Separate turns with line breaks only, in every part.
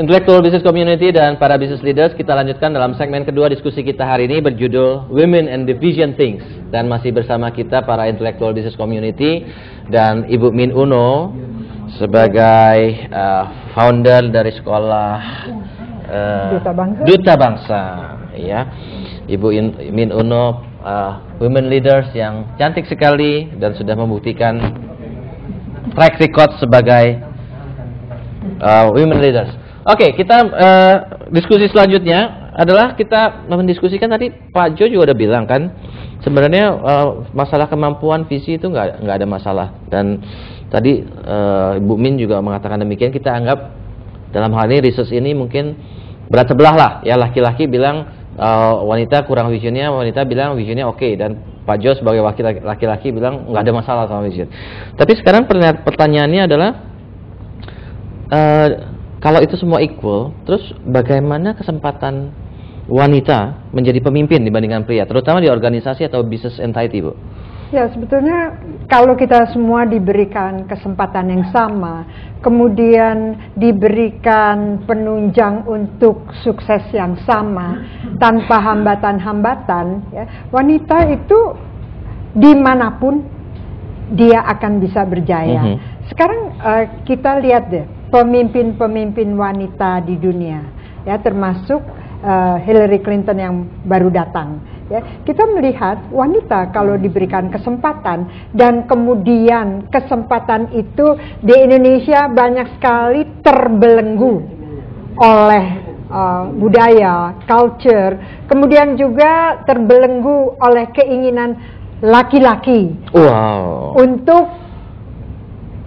Intellectual Business Community dan para business leaders, kita lanjutkan dalam segmen kedua diskusi kita hari ini berjudul Women and the Vision Things. Dan masih bersama kita para Intellectual Business Community dan Ibu Min Uno sebagai founder dari sekolah Duta Bangsa, ya. Ibu Min Uno, women leaders yang cantik sekali dan sudah membuktikan track record sebagai women leaders. Oke, kita diskusi selanjutnya adalah kita mendiskusikan tadi Pak Jo juga udah bilang kan, sebenarnya masalah kemampuan visi itu nggak ada masalah, dan tadi Ibu Min juga mengatakan demikian. Kita anggap dalam hal ini research ini mungkin berat sebelah lah, ya. Laki-laki bilang wanita kurang visionnya, wanita bilang visionnya oke, dan Pak Jo sebagai wakil laki-laki bilang nggak ada masalah sama vision. Tapi sekarang pertanyaannya adalah kalau itu semua equal, terus bagaimana kesempatan wanita menjadi pemimpin dibandingkan pria, terutama di organisasi atau business entity, Bu?
Ya, sebetulnya kalau kita semua diberikan kesempatan yang sama, kemudian diberikan penunjang untuk sukses yang sama, tanpa hambatan-hambatan, ya, wanita itu dimanapun dia akan bisa berjaya. Sekarang kita lihat deh, pemimpin-pemimpin wanita di dunia, ya, termasuk Hillary Clinton yang baru datang, ya, kita melihat wanita kalau diberikan kesempatan, dan kemudian kesempatan itu di Indonesia banyak sekali terbelenggu oleh budaya, culture, kemudian juga terbelenggu oleh keinginan laki-laki untuk,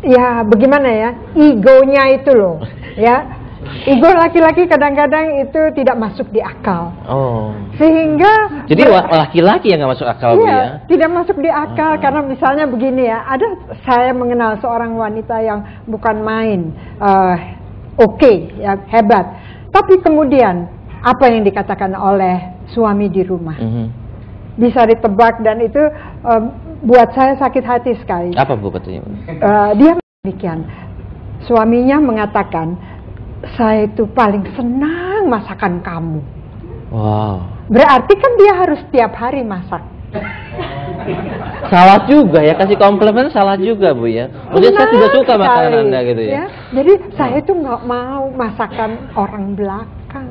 ya, bagaimana ya, egonya itu loh, ya. Ego laki-laki kadang-kadang itu tidak masuk di akal. Sehingga jadi
laki-laki yang nggak masuk akal, Bu, ya?
Tidak masuk di akal, karena misalnya begini ya, saya mengenal seorang wanita yang bukan main ya, hebat. Tapi kemudian apa yang dikatakan oleh suami di rumah bisa ditebak, dan itu buat saya sakit hati sekali.
Apa, Bu, katanya?
Dia demikian. Suaminya mengatakan, saya itu paling senang masakan kamu.
Wow.
Berarti kan dia harus tiap hari masak.
Salah juga ya, kasih komplimen salah juga, Bu, ya. Maksudnya saya tidak suka makanan Anda gitu ya.
Jadi saya itu nggak mau masakan orang belakang.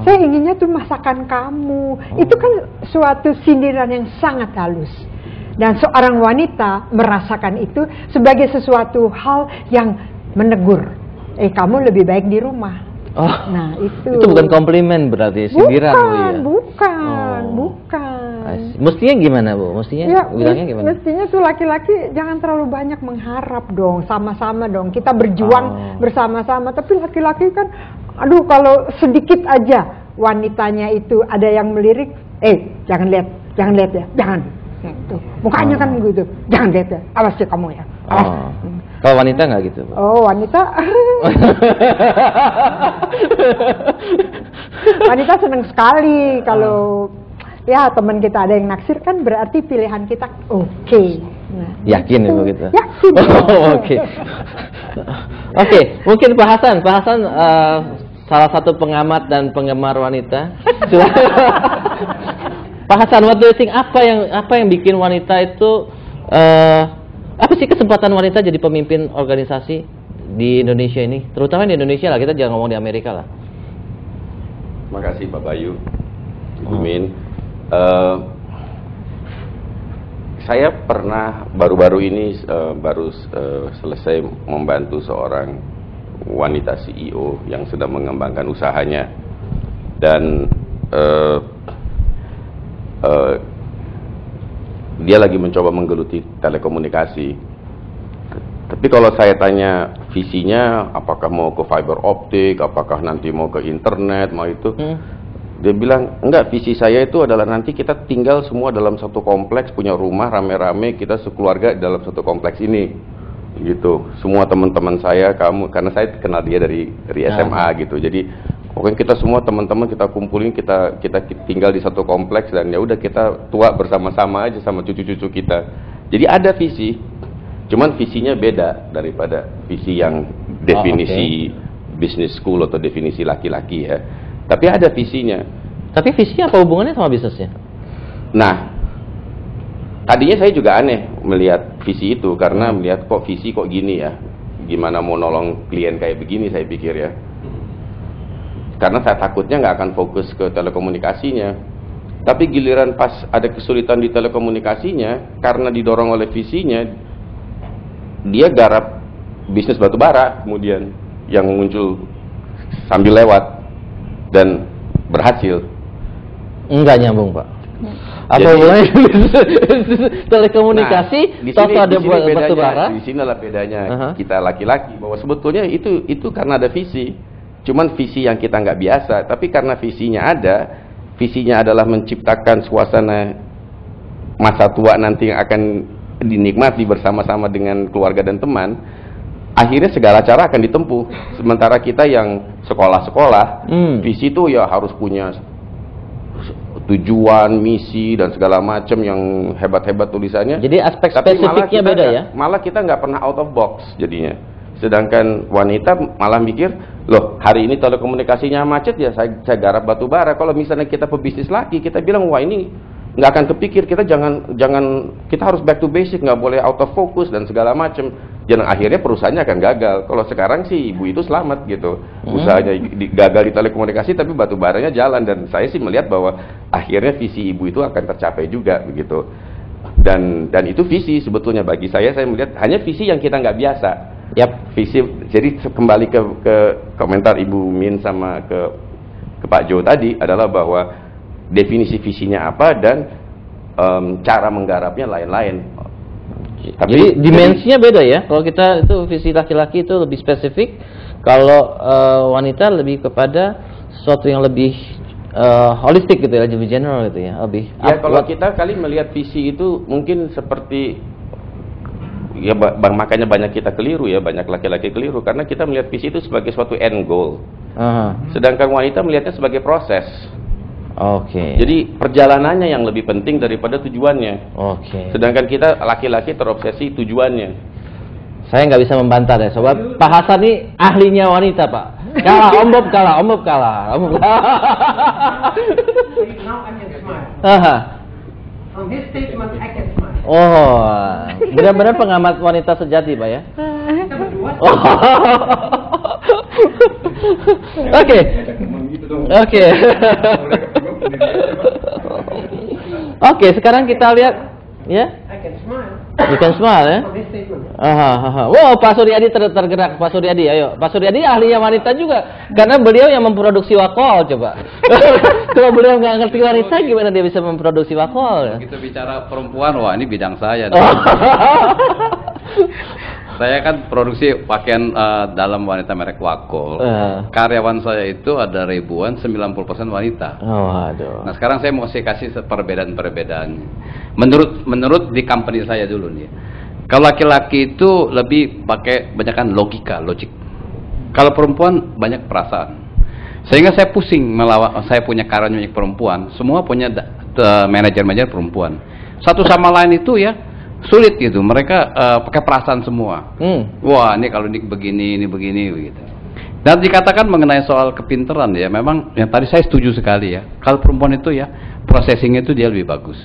Saya inginnya tuh masakan kamu. Itu kan suatu sindiran yang sangat halus. Dan seorang wanita merasakan itu sebagai sesuatu hal yang menegur. Kamu lebih baik di rumah. Nah, itu
bukan komplimen berarti, sindiran, Bu, ya?
Bukan.
Mestinya gimana, Bu? Mestinya bilangnya gimana?
Mestinya tuh laki-laki jangan terlalu banyak mengharap dong, sama-sama dong. Kita berjuang bersama-sama, tapi laki-laki kan, aduh, kalau sedikit aja wanitanya itu ada yang melirik, jangan lihat ya, jangan. Tuh, mukanya kan begitu, jangan lihat ya, awas ya kamu ya, awas.
Kalau wanita nggak gitu, Bu?
Wanita wanita senang sekali kalau ya teman kita ada yang naksir, kan berarti pilihan kita oke. Nah,
yakin ya begitu?
Yakin.
Oke, mungkin Pak Hasan salah satu pengamat dan penggemar wanita. Pak Hasan, what do you think, apa yang bikin wanita itu apa sih kesempatan wanita jadi pemimpin organisasi di Indonesia ini? Terutama di Indonesia lah, kita jangan ngomong di Amerika lah.
Terima kasih Pak Bayu, Ibu Min. Saya pernah baru-baru ini selesai membantu seorang wanita CEO yang sedang mengembangkan usahanya, dan dia lagi mencoba menggeluti telekomunikasi. Tapi kalau saya tanya visinya, apakah mau ke fiber optik, apakah nanti mau ke internet, mau itu, dia bilang, enggak, visi saya itu adalah nanti kita tinggal semua dalam satu kompleks, punya rumah rame-rame, kita sekeluarga dalam satu kompleks ini, gitu. Semua teman-teman saya, karena saya kenal dia dari SMA gitu. Jadi pokoknya kita semua teman-teman kita kumpulin, kita tinggal di satu kompleks, dan ya udah kita tua bersama-sama aja sama cucu-cucu kita. Jadi ada visi, cuman visinya beda daripada visi yang definisi business school atau definisi laki-laki ya. Tapi ada visinya.
Tapi visinya apa hubungannya sama bisnisnya?
Nah, tadinya saya juga aneh melihat visi itu karena melihat kok visi kok gini ya. Gimana mau nolong klien kayak begini saya pikir ya. Karena saya takutnya nggak akan fokus ke telekomunikasinya. Tapi giliran pas ada kesulitan di telekomunikasinya, karena didorong oleh visinya, dia garap bisnis batubara kemudian yang muncul sambil lewat dan berhasil.
Enggak nyambung, Pak. Apa hubungannya telekomunikasi?
Nah,
ada batubara.
Di sini adalah bedanya kita laki-laki, bahwa sebetulnya itu karena ada visi. Cuman visi yang kita nggak biasa, tapi karena visinya ada, visinya adalah menciptakan suasana masa tua nanti yang akan dinikmati bersama-sama dengan keluarga dan teman. Akhirnya segala cara akan ditempuh. Sementara kita yang sekolah-sekolah, visi itu ya harus punya tujuan, misi dan segala macam yang hebat-hebat tulisannya.
Jadi aspek spesifiknya beda ya.
Malah kita nggak pernah out of box jadinya. Sedangkan wanita malah mikir, loh hari ini telekomunikasinya macet ya saya garap batu bara. Kalau misalnya kita pebisnis lagi, kita bilang wah ini nggak akan kepikir, kita jangan kita harus back to basic, nggak boleh out of focus dan segala macam. Dan akhirnya perusahaannya akan gagal. Kalau sekarang sih ibu itu selamat gitu, usahanya gagal di telekomunikasi tapi batu baranya jalan, dan saya sih melihat bahwa akhirnya visi ibu itu akan tercapai juga begitu. Dan itu visi sebetulnya bagi saya melihat hanya visi yang kita nggak biasa. Visi. Jadi kembali ke komentar Ibu Min sama ke Pak Jo tadi adalah bahwa definisi visinya apa dan cara menggarapnya lain-lain.
Jadi dimensinya beda ya. Kalau kita itu visi laki-laki itu lebih spesifik, kalau wanita lebih kepada sesuatu yang lebih holistik gitu ya, lebih general gitu ya, lebih.
Ya kalau kita kali melihat visi itu mungkin seperti ya makanya banyak kita keliru ya, banyak laki-laki keliru karena kita melihat visi itu sebagai suatu end goal. Sedangkan wanita melihatnya sebagai proses. Jadi perjalanannya yang lebih penting daripada tujuannya. Sedangkan kita laki-laki terobsesi tujuannya.
Saya nggak bisa membantah deh, sobat. Pak Hasan ini ahlinya wanita, Pak. Kalah, Om Bob kalah.
Now I can smile. From his statement I can smile.
Benar-benar pengamat wanita sejati, Pak ya.
Kita berdua.
Oke, sekarang kita lihat ya.
I can smile.
You can smile ya.
From his statement.
Wow, Pak Suryadi tergerak. Pak Suryadi, ayo. Pak Suryadi ahlinya wanita juga, karena beliau yang memproduksi wakol. Coba. Kalau beliau nggak ngerti wanita, gimana dia bisa memproduksi wakol?
Kita bicara perempuan, wah ini bidang saya. Saya kan produksi pakaian dalam wanita merek Wakol. Karyawan saya itu ada ribuan, 90% wanita. Nah sekarang saya mau kasih perbedaan-perbedaannya. Menurut di company saya dulu nih. Kalau laki-laki itu lebih pakai banyakan logik. Kalau perempuan banyak perasaan. Sehingga saya pusing saya punya karyawan banyak perempuan. Semua punya manajer-manajer perempuan. Satu sama lain itu ya sulit gitu, mereka pakai perasaan semua. Wah ini kalau ini begini gitu. Dan dikatakan mengenai soal kepintaran ya, memang yang tadi saya setuju sekali ya. Kalau perempuan itu ya processingnya itu dia lebih bagus.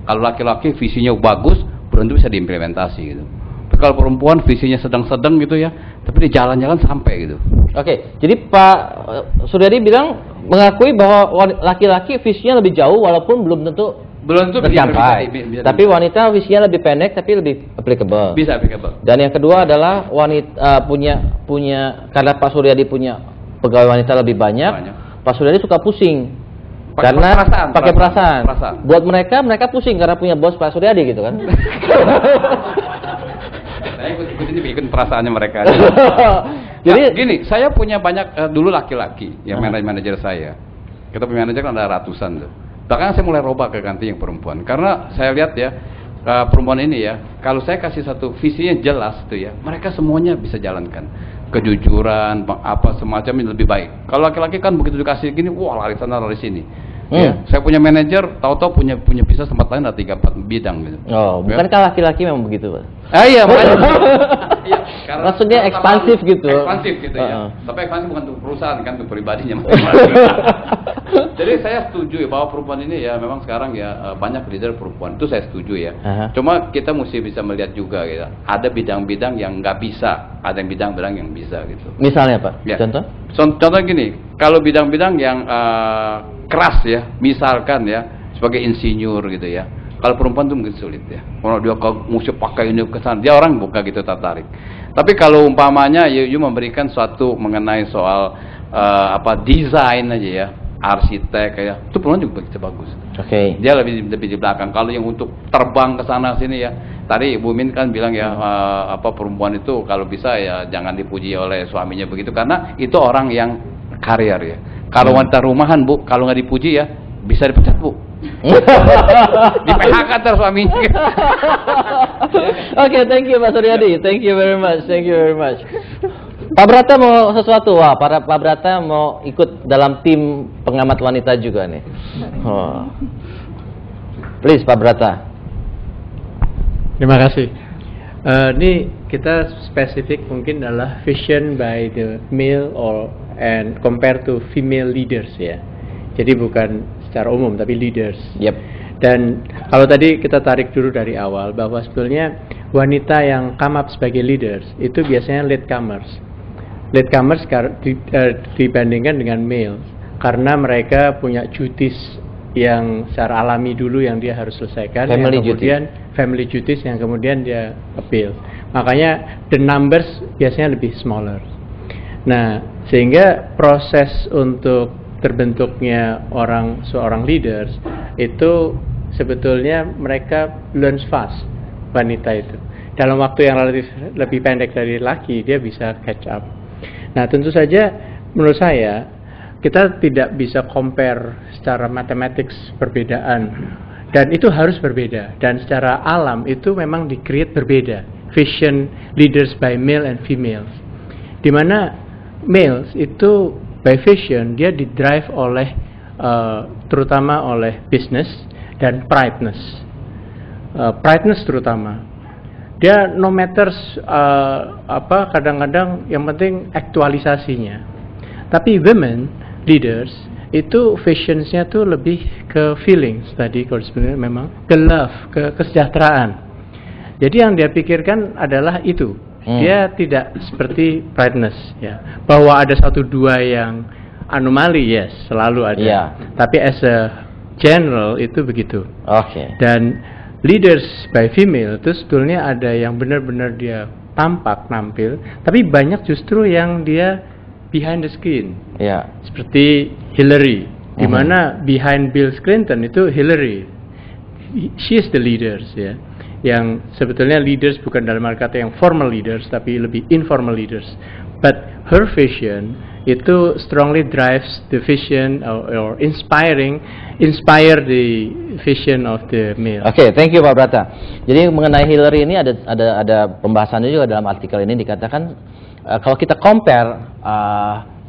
Kalau laki-laki visinya bagus, belum bisa diimplementasi gitu. Tapi kalau perempuan visinya sedang-sedang gitu ya, tapi di jalan-jalan sampai gitu.
Jadi Pak Suryadi bilang mengakui bahwa laki-laki visinya lebih jauh walaupun belum tentu tercapai. Tapi wanita visinya lebih pendek tapi lebih applicable.
Bisa applicable.
Dan yang kedua adalah wanita punya karena Pak Suryadi punya pegawai wanita lebih banyak. Pak Suryadi suka pusing. Karena pakai perasaan. Buat mereka pusing karena punya bos Pak Suryadi gitu kan.
Saya ikut perasaannya mereka. Jadi gini, saya punya banyak dulu laki-laki yang manajer saya. Kita punya manajer kan ada ratusan tuh. Bahkan saya mulai robah ke ganti yang perempuan karena saya lihat ya perempuan ini ya, kalau saya kasih satu visinya jelas tuh ya, mereka semuanya bisa jalankan, kejujuran apa semacamnya lebih baik. Kalau laki-laki kan begitu dikasih gini, wah lari sana lari sini. Ya, saya punya manajer, tahu-tahu punya bisnis tempat lain ada 3-4 bidang gitu.
Bukankah laki-laki memang begitu, Pak?
Iya, makanya.
Maksudnya ekspansif gitu.
Ekspansif gitu ya. Tapi ekspansif bukan untuk perusahaan kan, untuk pribadinya. Jadi saya setuju ya bahwa perempuan ini ya memang sekarang ya banyak leader perempuan, itu saya setuju ya. Cuma kita mesti bisa melihat juga gitu. Ada bidang-bidang yang nggak bisa, ada yang bidang-bidang yang bisa gitu.
Misalnya Pak? Ya.
Contoh gini, kalau bidang-bidang yang keras ya, misalkan ya sebagai insinyur gitu ya. Kalau perempuan tuh mungkin sulit ya. Kalau dia mesti pakai ini kesan, dia orang bukan gitu tertarik. Tapi kalau umpamanya you memberikan suatu mengenai soal desain aja ya, arsitek ya, itu perempuan juga bisa bagus.
Oke.
Dia lebih di belakang. Kalau yang untuk terbang ke sana sini ya, tadi Ibu Min kan bilang ya perempuan itu kalau bisa ya jangan dipuji oleh suaminya begitu, karena itu orang yang karier ya. Kalau wanita rumahan Bu, kalau nggak dipuji ya bisa dipecat Bu. Di PHK terus suaminya.
Oke, thank you Pak Suryadi. Thank you very much. Pak Brata mau sesuatu? Wah, Pak Brata mau ikut dalam tim pengamat wanita juga nih. Please Pak Brata.
Terima kasih. Ini kita spesifik mungkin adalah vision by the male and compared to female leaders ya. Jadi bukan secara umum tapi leaders.
Yep.
Dan kalau tadi kita tarik dulu dari awal bahwa sebetulnya wanita yang come up sebagai leaders itu biasanya latecomers dibandingkan dengan male, karena mereka punya duties yang secara alami dulu yang dia harus selesaikan, family duties yang kemudian dia appeal. Makanya the numbers biasanya lebih smaller. Nah, sehingga proses untuk terbentuknya seorang leaders itu sebetulnya mereka learn fast, wanita itu dalam waktu yang relatif lebih pendek dari laki, dia bisa catch up. Nah, tentu saja menurut saya kita tidak bisa compare secara matematik perbedaan, dan itu harus berbeda, dan secara alam itu memang di-create berbeda vision leaders by male and females, dimana males itu by vision dia di-drive oleh terutama oleh business dan prideness terutama. Dia no matters kadang-kadang yang penting aktualisasinya. Tapi women leaders itu visionsnya tuh lebih ke feelings tadi, kalau sebenarnya memang ke love, ke kesejahteraan. Jadi yang dia pikirkan adalah itu. Dia tidak seperti prideness ya, bahwa ada satu dua yang anomali, yes, selalu ada. Tapi as a general itu begitu. Dan leaders by female itu sebetulnya ada yang benar-benar dia nampil, tapi banyak justru yang dia behind the screen. Seperti Hillary, di mana behind Bill Clinton itu Hillary. She is the leaders ya. Yang sebetulnya leaders bukan dalam arti kata yang formal leaders, tapi lebih informal leaders. But her vision itu strongly drives the vision or inspire the vision of the male.
Oke, thank you Pak Brata. Jadi mengenai Hillary ini ada pembahasannya juga dalam artikel ini, dikatakan kalau kita compare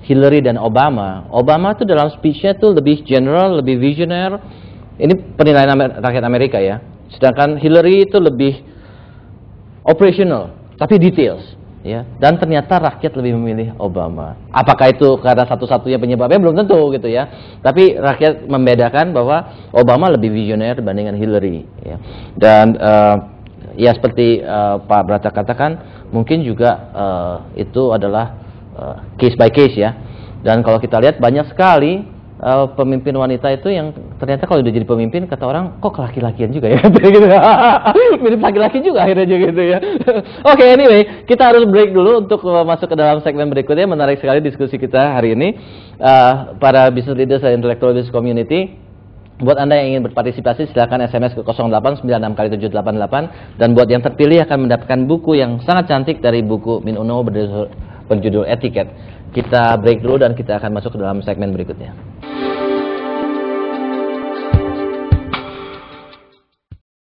Hillary dan Obama tuh dalam speech-nya tuh lebih general, lebih visioner. Ini penilaian rakyat Amerika ya. Sedangkan Hillary itu lebih operational, tapi details, ya. Dan ternyata rakyat lebih memilih Obama. Apakah itu karena satu-satunya penyebabnya? Belum tentu gitu ya. Tapi rakyat membedakan bahwa Obama lebih visioner dibandingkan Hillary, ya. Dan ya seperti Pak Brata katakan, mungkin juga itu adalah case by case ya. Dan kalau kita lihat banyak sekali pemimpin wanita itu yang ternyata kalau udah jadi pemimpin kata orang kok laki-lakian juga ya, gitu. Mirip laki-laki juga akhirnya juga gitu ya. Oke, anyway, kita harus break dulu untuk masuk ke dalam segmen berikutnya. Menarik sekali diskusi kita hari ini. Para business leaders dan intellectual business community, buat Anda yang ingin berpartisipasi silakan SMS ke 0896 dan buat yang terpilih akan mendapatkan buku yang sangat cantik dari buku Min Uno berjudul Etiquette. Kita break dulu dan kita akan masuk ke dalam segmen berikutnya.